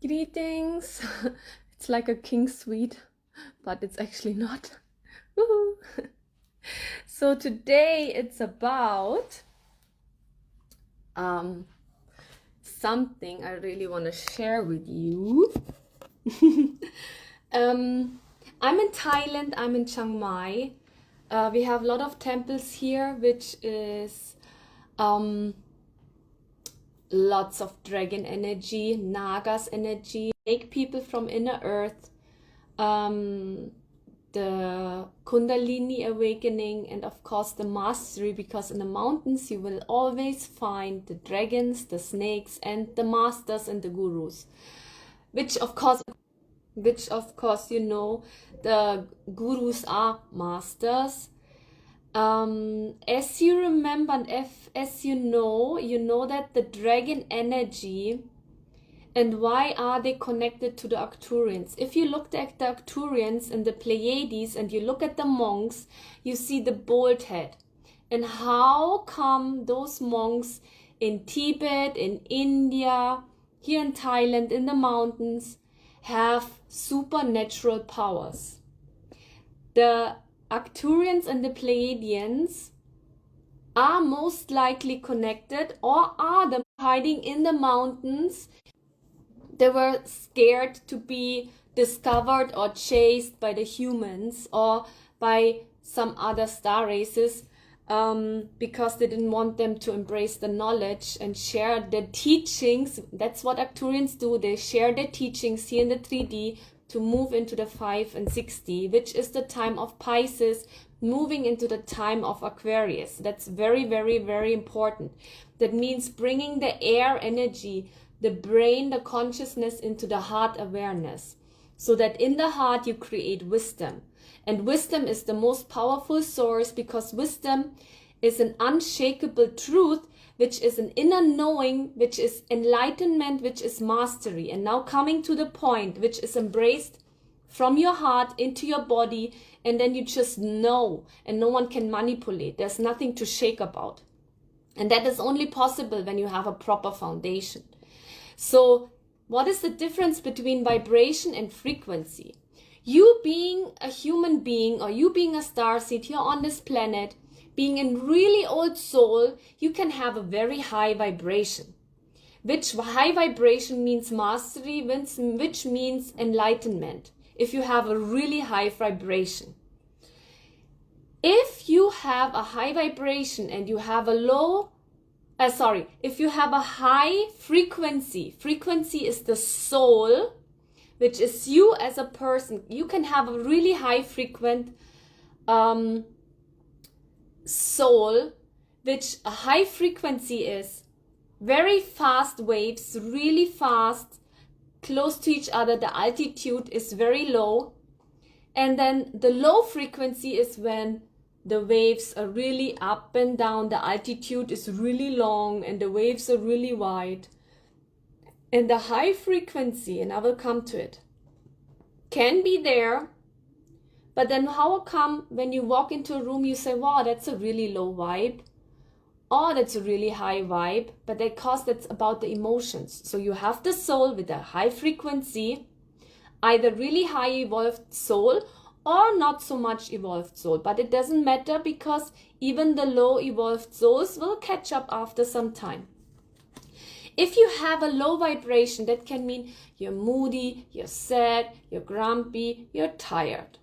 Greetings. It's like a king suite, but it's actually not. Woohoo. So today it's about something I really want to share with you. I'm in Thailand, I'm in Chiang Mai. We have a lot of temples here, which is lots of dragon energy, Nagas energy, make people from inner earth, the Kundalini awakening, and of course the mastery, because in the mountains you will always find the dragons, the snakes, and the masters and the gurus, which of course you know the gurus are masters. As you remember and as you know that the dragon energy, and why are they connected to the Arcturians? If you look at the Arcturians and the Pleiades and you look at the monks, you see the bold head. And how come those monks in Tibet, in India, here in Thailand, in the mountains, have supernatural powers? The Arcturians and the Pleiadians are most likely connected, or are them hiding in the mountains. They were scared to be discovered or chased by the humans or by some other star races, because they didn't want them to embrace the knowledge and share their teachings. That's what Arcturians do. They share their teachings here in the 3D to move into the 5 and 60, which is the time of Pisces, moving into the time of Aquarius. That's very, very, very important. That means bringing the air energy, the brain, the consciousness into the heart awareness, so that in the heart you create wisdom. And wisdom is the most powerful source, because wisdom is an unshakable truth, which is an inner knowing, which is enlightenment, which is mastery. And now coming to the point, which is embraced from your heart into your body, and then you just know, and no one can manipulate. There's nothing to shake about. And that is only possible when you have a proper foundation. So what is the difference between vibration and frequency? You being a human being, or you being a starseed here on this planet, being a really old soul, you can have a very high vibration. Which high vibration means mastery, which means enlightenment, if you have a really high vibration. If you have a high vibration and you have a if you have a high frequency is the soul, which is you as a person. You can have a really high frequent soul, which a high frequency is very fast waves, really fast, close to each other. The altitude is very low. And then the low frequency is when the waves are really up and down, the altitude is really long, and the waves are really wide. And the high frequency, and I will come to it, can be there, but then how come when you walk into a room you say, wow, that's a really low vibe, or that's a really high vibe, but that's about the emotions. So you have the soul with a high frequency, either really high evolved soul or not so much evolved soul. But it doesn't matter, because even the low evolved souls will catch up after some time. If you have a low vibration, that can mean you're moody, you're sad, you're grumpy, you're tired.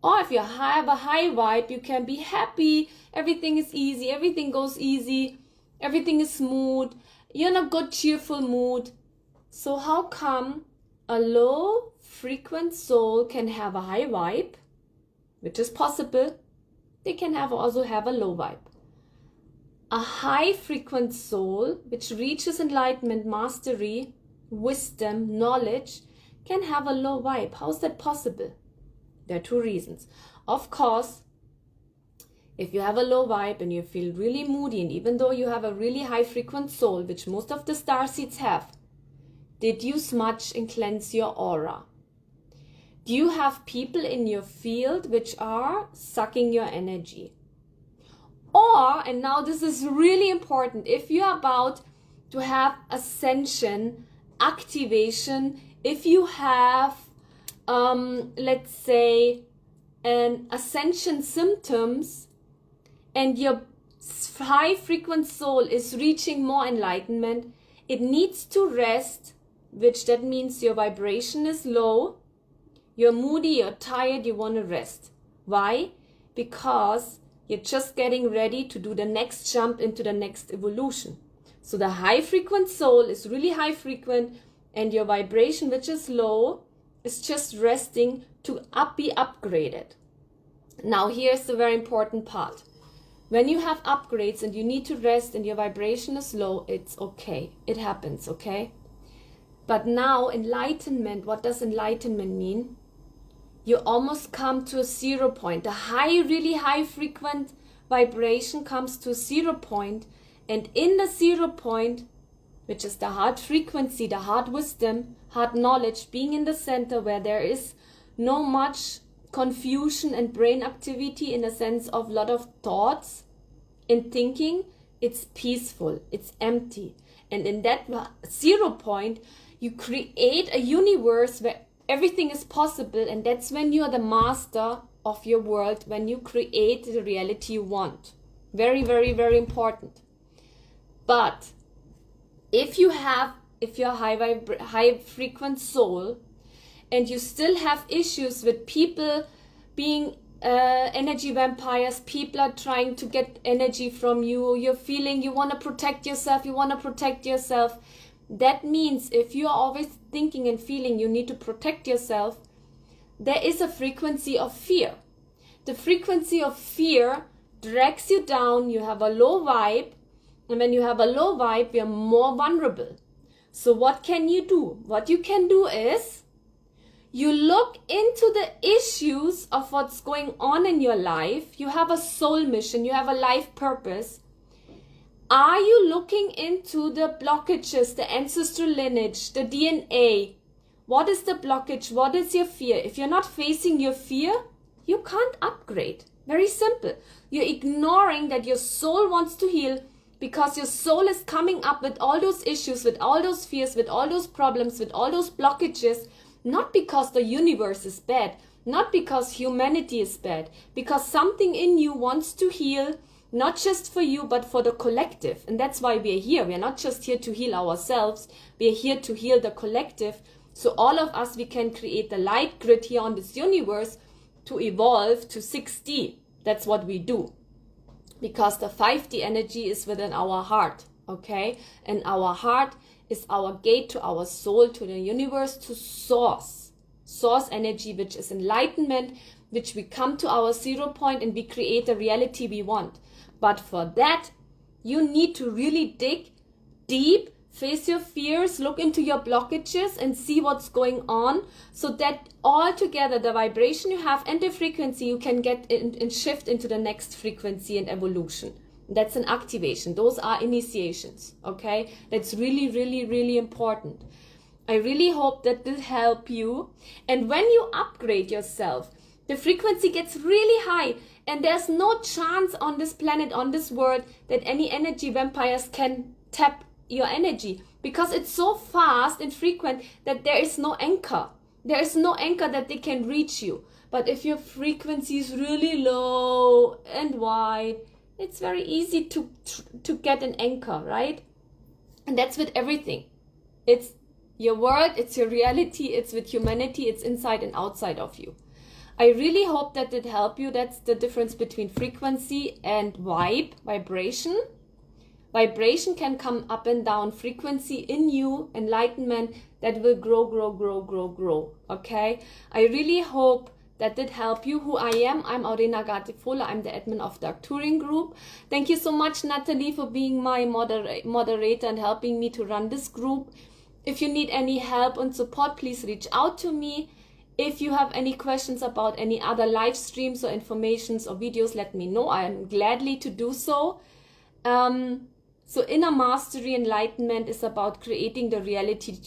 Or if you have a high vibe, you can be happy, everything is easy, everything goes easy, everything is smooth, you're in a good cheerful mood. So how come a low frequent soul can have a high vibe, which is possible? They can also have a low vibe. A high frequent soul, which reaches enlightenment, mastery, wisdom, knowledge, can have a low vibe. How is that possible? There are two reasons. Of course, if you have a low vibe and you feel really moody, and even though you have a really high frequent soul, which most of the starseeds have, did you smudge and cleanse your aura? Do you have people in your field which are sucking your energy? Or, and now this is really important, if you're about to have ascension activation if you have, let's say, an ascension symptoms, and your high frequency soul is reaching more enlightenment. It needs to rest, which that means your vibration is low, you're moody, you're tired, you want to rest. Why? Because you're just getting ready to do the next jump into the next evolution. So the high frequency soul is really high frequent, and your vibration, which is low, is just resting to be upgraded. Now here's the very important part. When you have upgrades and you need to rest and your vibration is low, it's okay. It happens, okay? But now enlightenment, what does enlightenment mean? You almost come to a 0 point. The really high frequent vibration comes to a 0 point, and in the 0 point, which is the heart frequency, the heart wisdom, heart knowledge, being in the center where there is no much confusion and brain activity in the sense of a lot of thoughts and thinking, it's peaceful, it's empty. And in that 0 point, you create a universe where everything is possible, and that's when you are the master of your world, when you create the reality you want. Very, very, very important. But if you're high frequent soul and you still have issues with people being energy vampires, people are trying to get energy from you, you're feeling you want to protect yourself, that means if you're always thinking and feeling you need to protect yourself, there is a frequency of fear. The frequency of fear drags you down, you have a low vibe, and when you have a low vibe, you're more vulnerable. So what can you do? What you can do is, you look into the issues of what's going on in your life. You have a soul mission, you have a life purpose. Are you looking into the blockages, the ancestral lineage, the DNA? What is the blockage? What is your fear? If you're not facing your fear, you can't upgrade. Very simple. You're ignoring that your soul wants to heal because your soul is coming up with all those issues, with all those fears, with all those problems, with all those blockages, not because the universe is bad, not because humanity is bad, because something in you wants to heal, not just for you, but for the collective. And that's why we are here. We are not just here to heal ourselves. We are here to heal the collective. So all of us, we can create the light grid here on this universe to evolve to 6D. That's what we do. Because the 5D energy is within our heart, okay? And our heart is our gate to our soul, to the universe, to source. Source energy, which is enlightenment, which we come to our 0 point and we create the reality we want. But for that, you need to really dig deep, face your fears, look into your blockages and see what's going on, so that all together, the vibration you have and the frequency, you can get and shift into the next frequency and evolution. That's an activation. Those are initiations, okay? That's really, really, really important. I really hope that will help you. And when you upgrade yourself, the frequency gets really high, and there's no chance on this planet, on this world, that any energy vampires can tap your energy, because it's so fast and frequent that there is no anchor. There is no anchor that they can reach you. But if your frequency is really low and wide, it's very easy to get an anchor, right? And that's with everything. It's your world, it's your reality, it's with humanity, it's inside and outside of you. I really hope that it helped you. That's the difference between frequency and vibration. Vibration can come up and down. Frequency in you, enlightenment, that will grow. Okay? I really hope that did help you. Who I am, I'm Aurena Gartefola. I'm the admin of the Arcturian group. Thank you so much, Natalie, for being my moderator and helping me to run this group. If you need any help and support, please reach out to me. If you have any questions about any other live streams or informations or videos, let me know. I am gladly to do so. So inner mastery, enlightenment is about creating the reality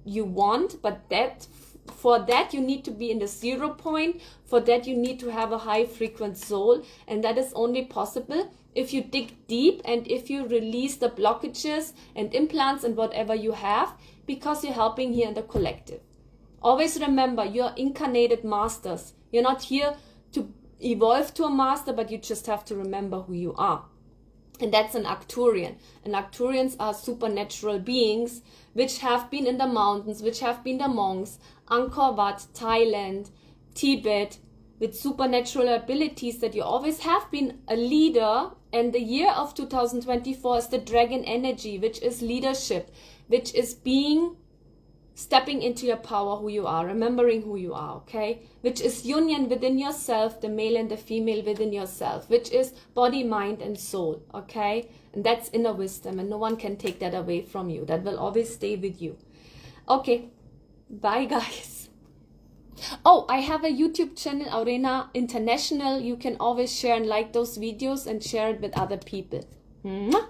you want, but for that you need to be in the 0 point. For that you need to have a high frequent soul, and that is only possible if you dig deep and if you release the blockages and implants and whatever you have, because you're helping here in the collective. Always remember, you're incarnated masters. You're not here to evolve to a master, but you just have to remember who you are. And that's an Arcturian. And Arcturians are supernatural beings which have been in the mountains, which have been the monks, Angkor Wat, Thailand, Tibet, with supernatural abilities, that you always have been a leader. And the year of 2024 is the dragon energy, which is leadership, which is stepping into your power, who you are, remembering who you are, okay? Which is union within yourself, the male and the female within yourself, which is body, mind, and soul, okay? And that's inner wisdom, and no one can take that away from you. That will always stay with you. Okay, bye guys. Oh, I have a YouTube channel, Aurena International. You can always share and like those videos and share it with other people. Mwah!